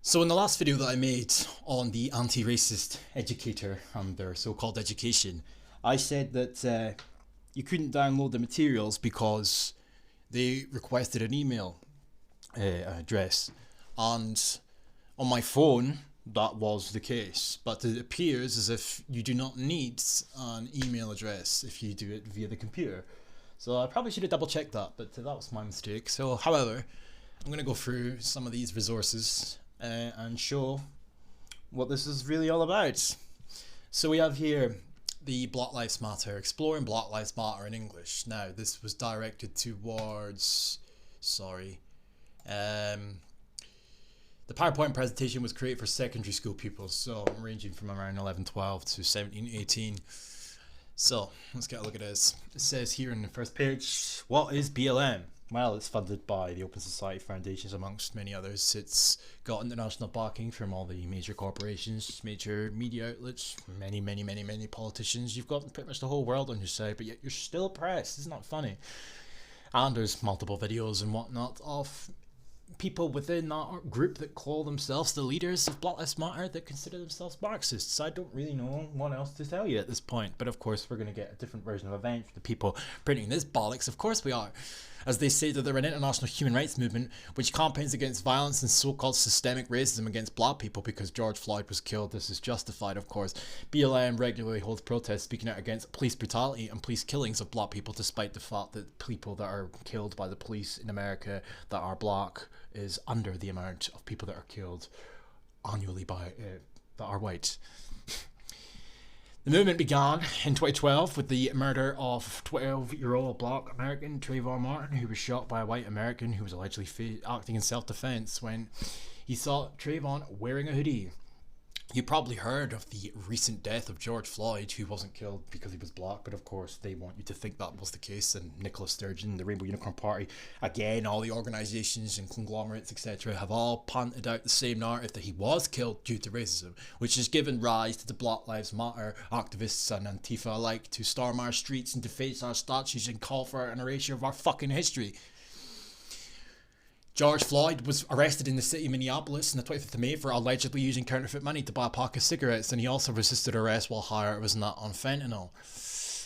So in the last video that I made on the anti-racist educator and their so-called education, I said that you couldn't download the materials because they requested an email address, and on my phone that was the case, but it appears as if you do not need an email address if you do it via the computer. So I probably should have double checked that, but that was my mistake. So however, I'm going to go through some of these resources and show what this is really all about. So we have here the Black Lives Matter, exploring Black Lives Matter in English. Now this was directed towards, the PowerPoint presentation was created for secondary school pupils, so ranging from around 11, 12 to 17, 18. So let's get a look at this. It says here in the first page, what is BLM? Well, it's funded by the Open Society Foundations, amongst many others. It's got international backing from all the major corporations, major media outlets, many politicians. You've got pretty much the whole world on your side, but yet you're still oppressed. Isn't that funny? And there's multiple videos and whatnot of people within that group that call themselves the leaders of Black Lives Matter that consider themselves Marxists. I don't really know what else to tell you at this point, but of course we're going to get a different version of events for the people printing this bollocks. Of course we are. As they say that they're an international human rights movement which campaigns against violence and so-called systemic racism against black people because George Floyd was killed. This is justified, of course. BLM regularly holds protests speaking out against police brutality and police killings of black people, despite the fact that people that are killed by the police in America that are black is under the amount of people that are killed annually by that are white. The movement began in 2012 with the murder of 12-year-old black American Trayvon Martin, who was shot by a white American who was allegedly acting in self-defense when he saw Trayvon wearing a hoodie. You probably heard of the recent death of George Floyd, who wasn't killed because he was black, but of course they want you to think that was the case. And Nicola Sturgeon, the Rainbow Unicorn Party, again, all the organisations and conglomerates, etc., have all punted out the same narrative that he was killed due to racism, which has given rise to the Black Lives Matter activists and Antifa alike to storm our streets and deface our statues and call for an erasure of our fucking history. George Floyd was arrested in the city of Minneapolis on the 25th of May for allegedly using counterfeit money to buy a pack of cigarettes, and he also resisted arrest while higher was not on fentanyl.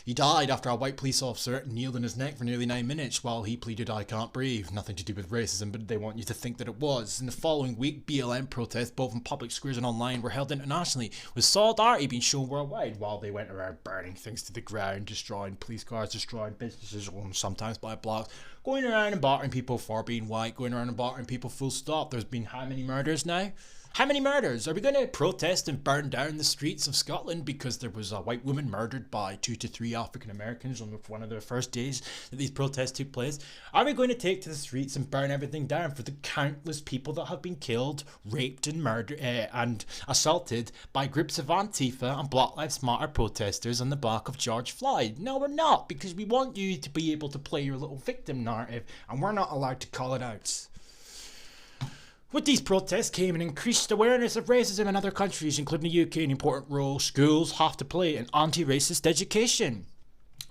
He died after a white police officer kneeled on his neck for nearly 9 minutes while he pleaded, "I can't breathe." Nothing to do with racism, but they want you to think that it was. In the following week, BLM protests, both in public squares and online, were held internationally, with solidarity being shown worldwide while they went around burning things to the ground, destroying police cars, destroying businesses owned sometimes by blacks, going around and bartering people for being white, going around and bartering people full stop. There's been how many murders now? How many murders? Are we going to protest and burn down the streets of Scotland because there was a white woman murdered by 2 to 3 African Americans on one of the first days that these protests took place? Are we going to take to the streets and burn everything down for the countless people that have been killed, raped and murdered and assaulted by groups of Antifa and Black Lives Matter protesters on the back of George Floyd? No, we're not, because we want you to be able to play your little victim narrative, and we're not allowed to call it out. With these protests came an increased awareness of racism in other countries, including the UK, an important role schools have to play in anti-racist education.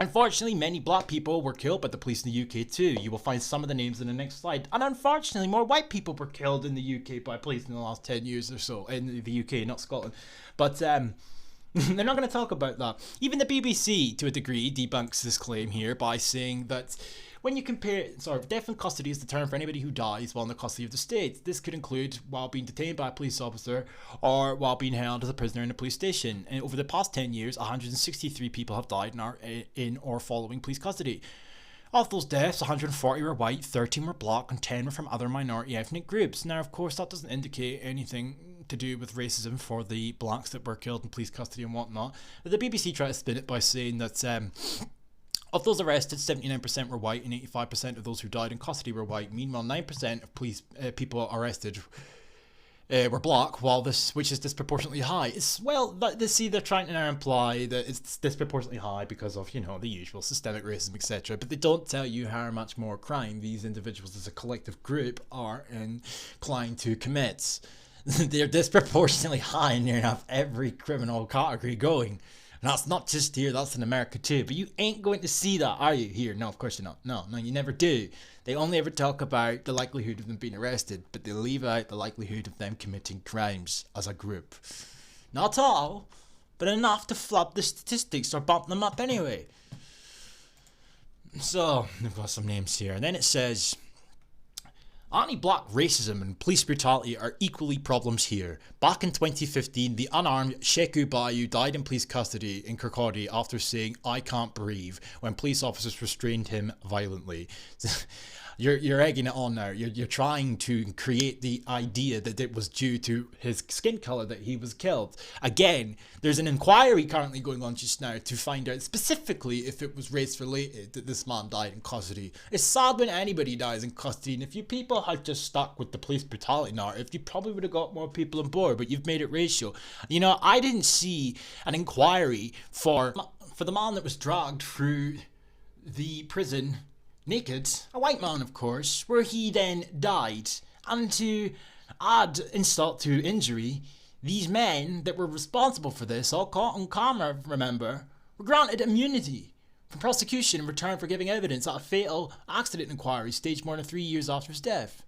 Unfortunately, many black people were killed by the police in the UK too. You will find some of the names in the next slide. And unfortunately, more white people were killed in the UK by police in the last 10 years or so. In the UK, not Scotland. But they're not going to talk about that. Even the BBC, to a degree, debunks this claim here by saying that when you compare, death in custody is the term for anybody who dies while in the custody of the state. This could include while being detained by a police officer or while being held as a prisoner in a police station. And over the past 10 years, 163 people have died in or following police custody. Of those deaths, 140 were white, 13 were black, and 10 were from other minority ethnic groups. Now, of course, that doesn't indicate anything to do with racism for the blacks that were killed in police custody and whatnot. But the BBC tried to spin it by saying that of those arrested, 79% were white and 85% of those who died in custody were white. Meanwhile, 9% of police people arrested were black, which is disproportionately high. They're trying to now imply that it's disproportionately high because of, the usual systemic racism, etc. But they don't tell you how much more crime these individuals as a collective group are inclined to commit. They're disproportionately high in near enough every criminal category going. And that's not just here, that's in America too. But you ain't going to see that, are you? Here, no, of course you're not. No, you never do. They only ever talk about the likelihood of them being arrested, but they leave out the likelihood of them committing crimes as a group. Not all, but enough to flub the statistics or bump them up anyway. So, we've got some names here. And then it says, anti-black racism and police brutality are equally problems here. Back in 2015, the unarmed Sheku Bayu died in police custody in Kirkcaldy after saying, "I can't breathe," when police officers restrained him violently. You're egging it on now. You're trying to create the idea that it was due to his skin colour that he was killed. Again, there's an inquiry currently going on just now to find out specifically if it was race related that this man died in custody. It's sad when anybody dies in custody, and if you people had just stuck with the police brutality narrative, you probably would have got more people on board, but you've made it racial. You know, I didn't see an inquiry for the man that was dragged through the prison naked, a white man of course, where he then died. And to add insult to injury, these men that were responsible for this, all caught on camera, remember, were granted immunity from prosecution in return for giving evidence at a fatal accident inquiry staged more than 3 years after his death.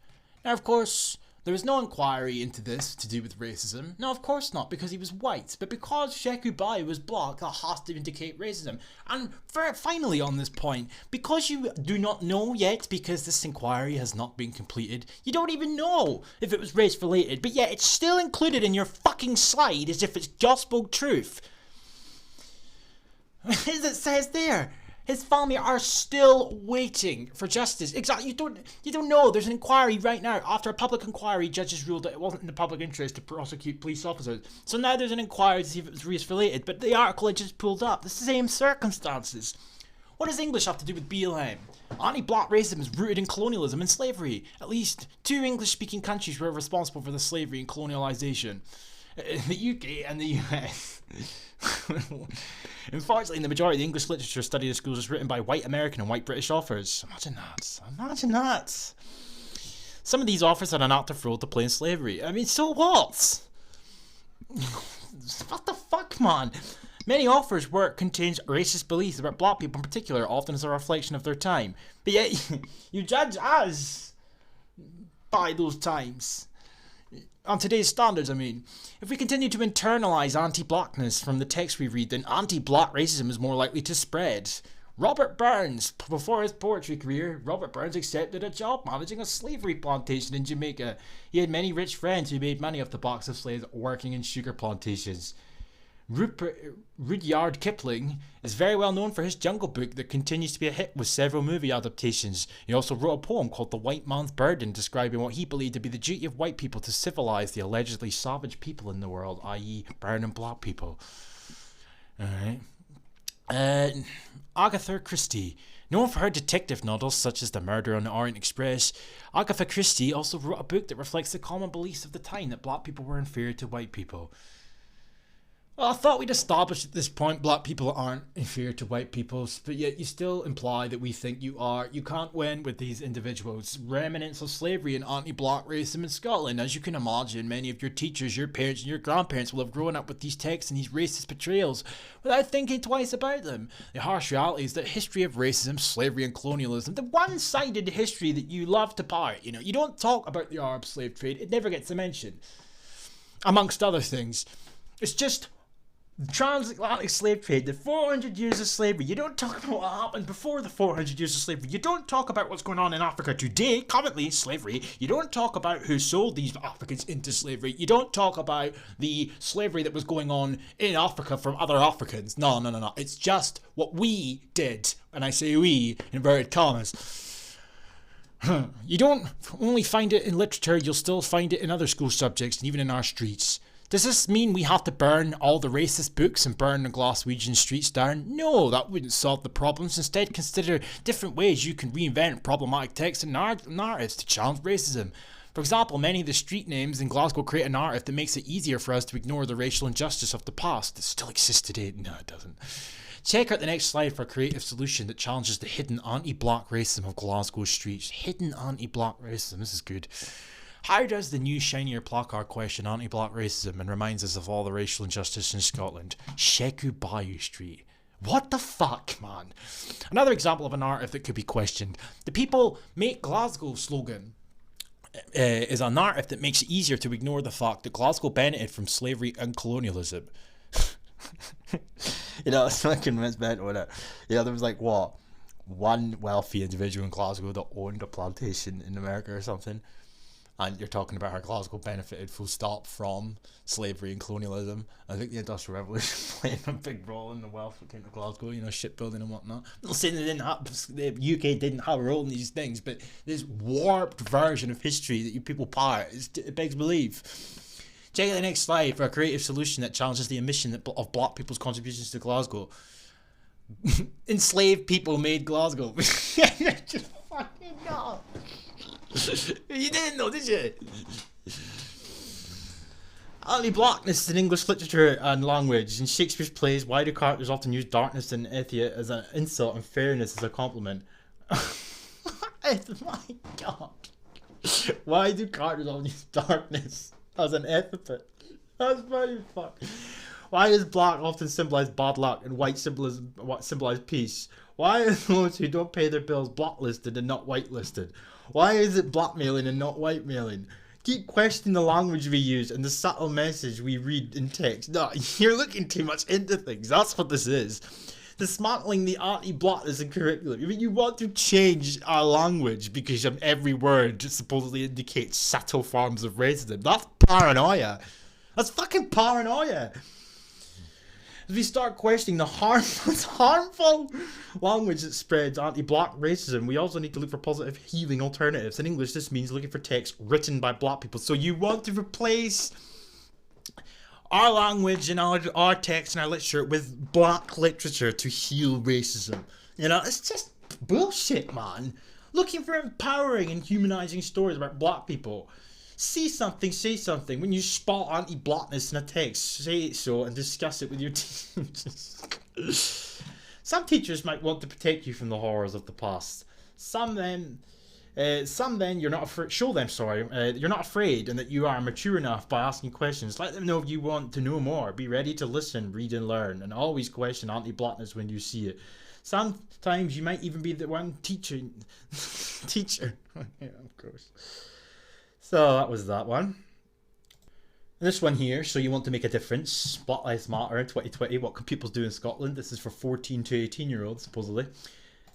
Now of course, there was no inquiry into this to do with racism. No, of course not, because he was white. But because Sheku Bayu was black, that has to indicate racism. And finally on this point, because you do not know yet, because this inquiry has not been completed, you don't even know if it was race related, but yet it's still included in your fucking slide as if it's gospel truth. As it says there, his family are still waiting for justice. Exactly. You don't know. There's an inquiry right now. After a public inquiry, judges ruled that it wasn't in the public interest to prosecute police officers. So now there's an inquiry to see if it was race related. But the article I just pulled up, the same circumstances. What does English have to do with BLM? Anti-black racism is rooted in colonialism and slavery. At least 2 English-speaking countries were responsible for the slavery and colonialisation. The UK and the US. Unfortunately, the majority of the English literature studied at schools is written by white American and white British authors. Imagine that. Some of these authors had an active role to play in slavery. I mean, so what? What the fuck, man? Many authors' work contains racist beliefs about black people in particular, often as a reflection of their time. But yet, you judge us by those times. On today's standards, I mean. If we continue to internalise anti-blackness from the text we read, then anti-black racism is more likely to spread. Robert Burns, before his poetry career, Robert Burns accepted a job managing a slavery plantation in Jamaica. He had many rich friends who made money off the backs of slaves working in sugar plantations. Rudyard Kipling is very well known for his Jungle Book that continues to be a hit with several movie adaptations. He also wrote a poem called The White Man's Burden, describing what he believed to be the duty of white people to civilise the allegedly savage people in the world, i.e. brown and black people. Alright. Agatha Christie. Known for her detective novels such as The Murder on the Orient Express, Agatha Christie also wrote a book that reflects the common beliefs of the time that black people were inferior to white people. Well, I thought we'd established at this point black people aren't inferior to white people, but yet you still imply that we think you are. You can't win with these individuals. Remnants of slavery and anti-black racism in Scotland. As you can imagine, many of your teachers, your parents and your grandparents will have grown up with these texts and these racist portrayals without thinking twice about them. The harsh reality is that history of racism, slavery and colonialism, the one-sided history that you love to parrot, you don't talk about the Arab slave trade, it never gets a mention. Amongst other things. It's just the transatlantic slave trade, the 400 years of slavery. You don't talk about what happened before the 400 years of slavery. You don't talk about what's going on in Africa today, currently slavery. You don't talk about who sold these Africans into slavery. You don't talk about the slavery that was going on in Africa from other Africans. No. It's just what we did. And I say we, in inverted commas. You don't only find it in literature, you'll still find it in other school subjects and even in our streets. Does this mean we have to burn all the racist books and burn the Glaswegian streets down? No, that wouldn't solve the problems. Instead, consider different ways you can reinvent problematic texts and narratives to challenge racism. For example, many of the street names in Glasgow create a narrative that makes it easier for us to ignore the racial injustice of the past that still exists today. No, it doesn't. Check out the next slide for a creative solution that challenges the hidden anti-black racism of Glasgow streets. Hidden anti-black racism, this is good. How does the new shinier placard question anti-black racism and reminds us of all the racial injustice in Scotland? Sheku Bayou Street. What the fuck, man? Another example of a narrative that could be questioned. The People Make Glasgow slogan is a narrative that makes it easier to ignore the fact that Glasgow benefited from slavery and colonialism. It's fucking mental, isn't it? There was like, what? One wealthy individual in Glasgow that owned a plantation in America or something. And you're talking about how Glasgow benefited full stop from slavery and colonialism. I think the Industrial Revolution played a big role in the wealth that came to Glasgow, shipbuilding and whatnot. I'm not saying the UK didn't have a role in these things, but this warped version of history that you people part, it begs belief. Check out the next slide for a creative solution that challenges the admission of black people's contributions to Glasgow. Enslaved people made Glasgow. Just fucking no. You didn't know, did you? Anti-blackness in English literature and language. In Shakespeare's plays, why do characters often use darkness and ethia as an insult and fairness as a compliment? My God. Why do characters often use darkness as an epithet? That's very fuck. Why does black often symbolize bad luck and white symbolize peace? Why are those who don't pay their bills blacklisted and not whitelisted? Why is it blackmailing and not whitemailing? Keep questioning the language we use and the subtle message we read in text. No, you're looking too much into things. That's what this is. Dismantling the anti-blackness in curriculum. I mean, you want to change our language because every word supposedly indicates subtle forms of racism. That's paranoia. That's fucking paranoia. As we start questioning the harmful language that spreads anti-black racism, we also need to look for positive healing alternatives. In English, this means looking for text written by black people. So you want to replace our language and our text and our literature with black literature to heal racism. It's just bullshit, man. Looking for empowering and humanizing stories about black people. See something, say something. When you spot anti-blackness in a text, say it so and discuss it with your teachers. Some teachers might want to protect you from the horrors of the past. Some then you're not afraid. Show them, you're not afraid and that you are mature enough by asking questions. Let them know if you want to know more. Be ready to listen, read and learn, and always question anti-blackness when you see it. Sometimes you might even be the one teacher. Yeah, of course. So that was that one. This one here, so you want to make a difference. Black Lives Matter in 2020. What can people do in Scotland? This is for 14 to 18-year-olds, supposedly. It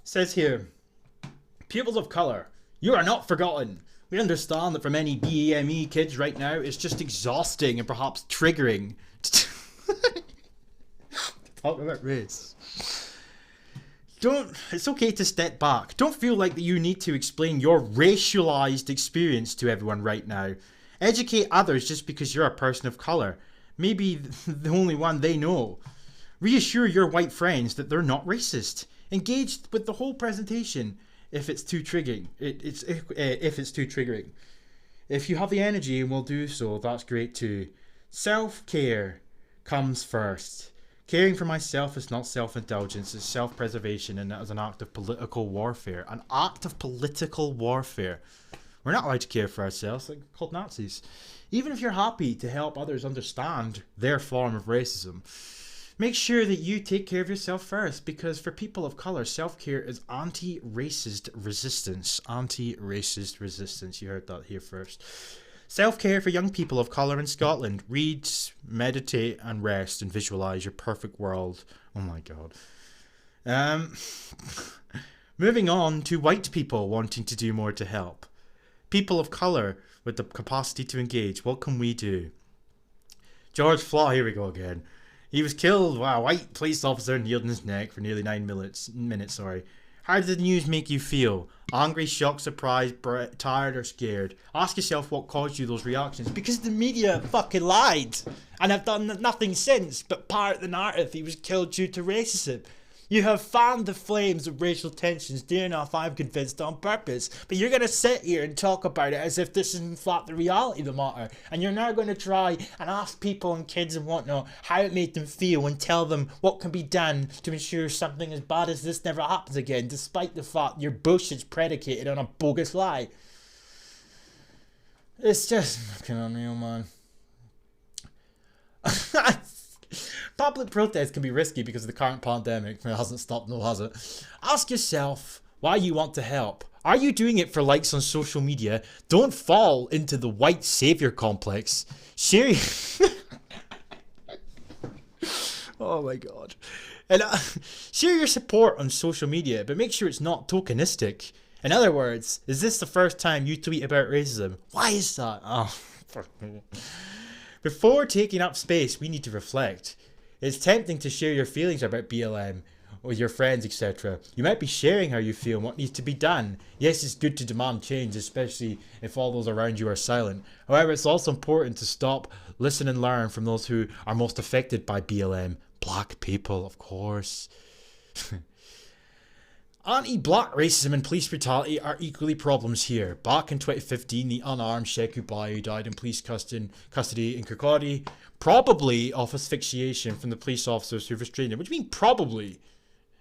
says here, pupils of colour, you are not forgotten. We understand that for many BAME kids right now, it's just exhausting and perhaps triggering to talk about race. It's okay to step back. Don't feel like that you need to explain your racialized experience to everyone right now. Educate others just because you're a person of colour. Maybe the only one they know. Reassure your white friends that they're not racist. Engage with the whole presentation if it's too triggering. If it's too triggering. If you have the energy and will do so, that's great too. Self-care comes first. Caring for myself is not self-indulgence, it's self-preservation, and that is an act of political warfare. An act of political warfare. We're not allowed to care for ourselves, like called Nazis. Even if you're happy to help others understand their form of racism, make sure that you take care of yourself first, because for people of colour, self-care is anti-racist resistance. Anti-racist resistance. You heard that here first. Self-care for young people of colour in Scotland. Read, meditate and rest and visualise your perfect world. Oh my God. Moving on to white people wanting to do more to help. People of colour with the capacity to engage. What can we do? George Floyd, here we go again. He was killed by a white police officer and kneeled in his neck for nearly 9 minutes. How did the news make you feel? Angry, shocked, surprised, tired or scared? Ask yourself what caused you those reactions. Because the media fucking lied. And have done nothing since but part the narrative he was killed due to racism. You have fanned the flames of racial tensions, dear enough I'm convinced on purpose. But you're going to sit here and talk about it as if this is in fact the reality of the matter. And you're now going to try and ask people and kids and whatnot how it made them feel and tell them what can be done to ensure something as bad as this never happens again, despite the fact your bullshit's predicated on a bogus lie. It's just fucking unreal, man. Public protest can be risky because of the current pandemic. It hasn't stopped, no, has it? Ask yourself why you want to help. Are you doing it for likes on social media? Don't fall into the white savior complex. Share. Oh my god. And share your support on social media, but make sure it's not tokenistic. In other words, is this the first time you tweet about racism? Why is that? Oh, fuck me. Before taking up space, we need to reflect. It's tempting to share your feelings about BLM with your friends, etc. You might be sharing how you feel and what needs to be done. Yes, it's good to demand change, especially if all those around you are silent. However, it's also important to stop, listen and learn from those who are most affected by BLM. Black people, of course. Anti-black racism and police brutality are equally problems here. Back in 2015, the unarmed Sheku Bayu died in police custody in Kirkcaldy, probably of asphyxiation from the police officers who restrained him. What do you mean probably?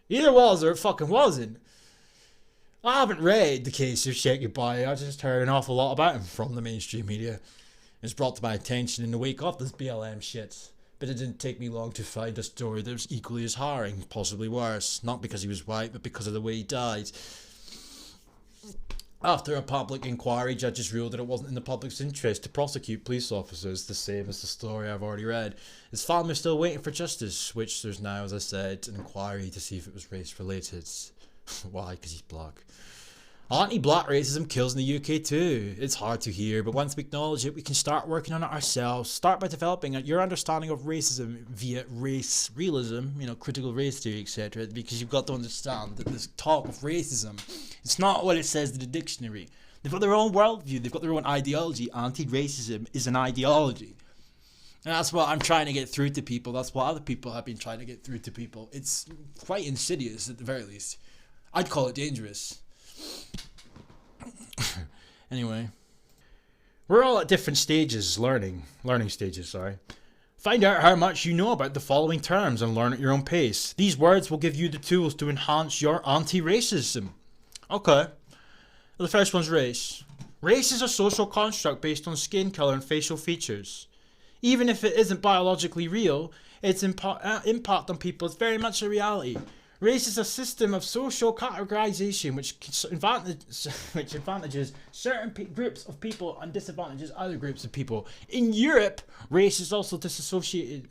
Either was or it fucking wasn't. I haven't read the case of Sheku Bayu, I just heard an awful lot about him from the mainstream media. It's brought to my attention in the wake of this BLM shit. But it didn't take me long to find a story that was equally as harrowing, possibly worse. Not because he was white, but because of the way he died. After a public inquiry, judges ruled that it wasn't in the public's interest to prosecute police officers, the same as the story I've already read. His family is still waiting for justice, which there's now, as I said, an inquiry to see if it was race-related. Why? Because he's black. Anti-black racism kills in the UK too. It's hard to hear, but once we acknowledge it, we can start working on it ourselves. Start by developing your understanding of racism via race realism, critical race theory, etc. Because you've got to understand that this talk of racism, it's not what it says in the dictionary. They've got their own worldview, they've got their own ideology. Anti-racism is an ideology. And that's what I'm trying to get through to people. That's what other people have been trying to get through to people. It's quite insidious at the very least. I'd call it dangerous. Anyway, we're all at different stages, learning stages, sorry. Find out how much you know about the following terms and learn at your own pace. These words will give you the tools to enhance your anti-racism. Okay, the first one's race. Race is a social construct based on skin color and facial features. Even if it isn't biologically real, its impact on people is very much a reality. Race is a system of social categorization which advantages certain groups of people and disadvantages other groups of people. In Europe, race is also associated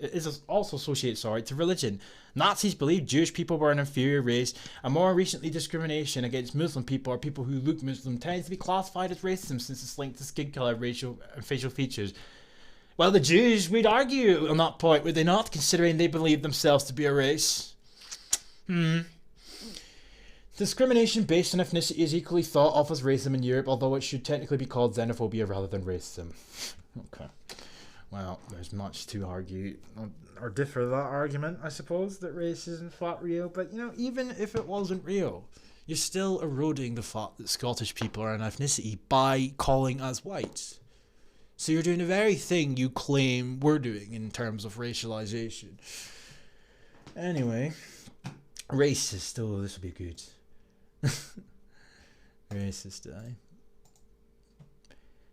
to religion. Nazis believed Jewish people were an inferior race, and more recently discrimination against Muslim people or people who look Muslim tends to be classified as racism since it's linked to skin color, racial and facial features. Well, the Jews would argue on that point, would they not, considering they believe themselves to be a race? Discrimination based on ethnicity is equally thought of as racism in Europe, although it should technically be called xenophobia rather than racism. Okay. Well, there's much to argue or differ that argument, I suppose, that race isn't flat real, but even if it wasn't real, you're still eroding the fact that Scottish people are an ethnicity by calling us white. So you're doing the very thing you claim we're doing in terms of racialization. Anyway, racist. Oh, this will be good. Racist, eh?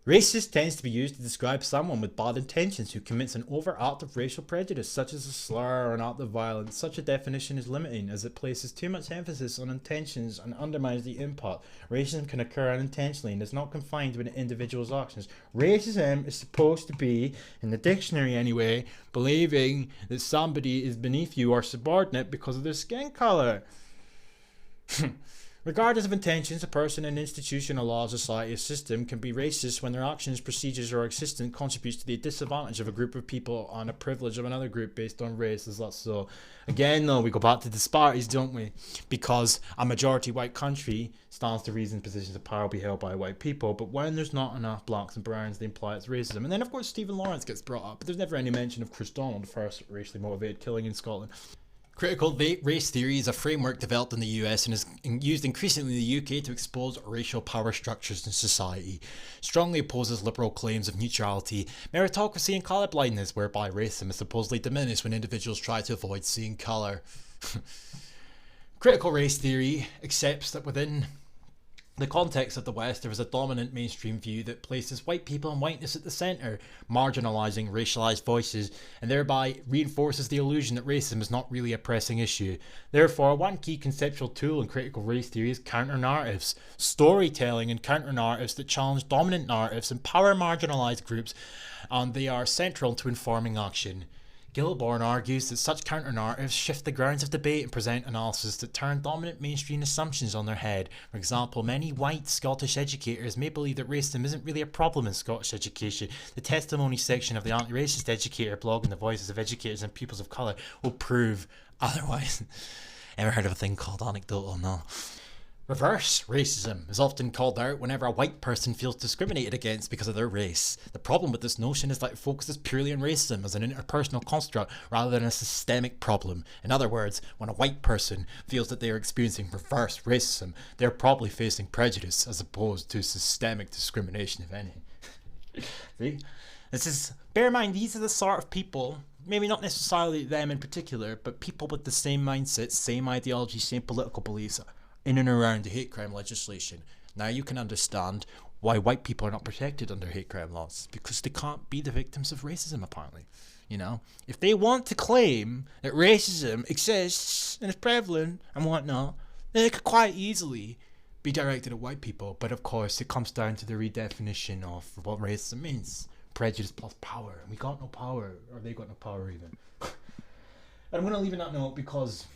Racist tends to be used to describe someone with bad intentions who commits an overt act of racial prejudice, such as a slur or an act of violence. Such a definition is limiting, as it places too much emphasis on intentions and undermines the impact. Racism can occur unintentionally and is not confined to an individual's actions. Racism is supposed to be, in the dictionary anyway, believing that somebody is beneath you or subordinate because of their skin color. Regardless of intentions, a person, an institution, a law, a society, a system can be racist when their actions, procedures, or existence contributes to the disadvantage of a group of people and a privilege of another group based on race. Is that so? Again, though, we go back to disparities, don't we? Because a majority white country stands to reason positions of power will be held by white people, but when there's not enough blacks and browns, they imply it's racism. And then, of course, Stephen Lawrence gets brought up, but there's never any mention of Chris Donald, the first racially motivated killing in Scotland. Critical race theory is a framework developed in the US and is used increasingly in the UK to expose racial power structures in society. Strongly opposes liberal claims of neutrality, meritocracy and colourblindness, whereby racism is supposedly diminished when individuals try to avoid seeing colour. Critical race theory accepts that within the context of the West, there is a dominant mainstream view that places white people and whiteness at the centre, marginalising racialised voices, and thereby reinforces the illusion that racism is not really a pressing issue. Therefore, one key conceptual tool in critical race theory is counter-narratives, storytelling and counter-narratives that challenge dominant narratives, empower marginalised groups, and they are central to informing action. Gilborn argues that such counter-narratives shift the grounds of debate and present analysis that turn dominant mainstream assumptions on their head. For example, many white Scottish educators may believe that racism isn't really a problem in Scottish education. The testimony section of the Anti-Racist Educator blog and the voices of educators and pupils of colour will prove otherwise. Ever heard of a thing called anecdotal? No. Reverse racism is often called out whenever a white person feels discriminated against because of their race. The problem with this notion is that it focuses purely on racism as an interpersonal construct rather than a systemic problem. In other words, when a white person feels that they are experiencing reverse racism, they're probably facing prejudice as opposed to systemic discrimination, if any. See? Bear in mind, these are the sort of people, maybe not necessarily them in particular, but people with the same mindset, same ideology, same political beliefs, in and around the hate crime legislation. Now you can understand why white people are not protected under hate crime laws, because they can't be the victims of racism, apparently. You know, if they want to claim that racism exists and is prevalent and whatnot, then it could quite easily be directed at white people. But of course, it comes down to the redefinition of what racism means. Prejudice plus power. And we got no power, or they got no power even. And I'm going to leave on that note because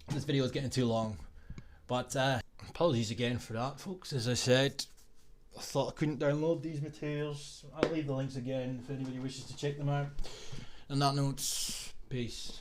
this video is getting too long. But apologies again for that, folks. As I said, I thought I couldn't download these materials. I'll leave the links again if anybody wishes to check them out. On that note, peace.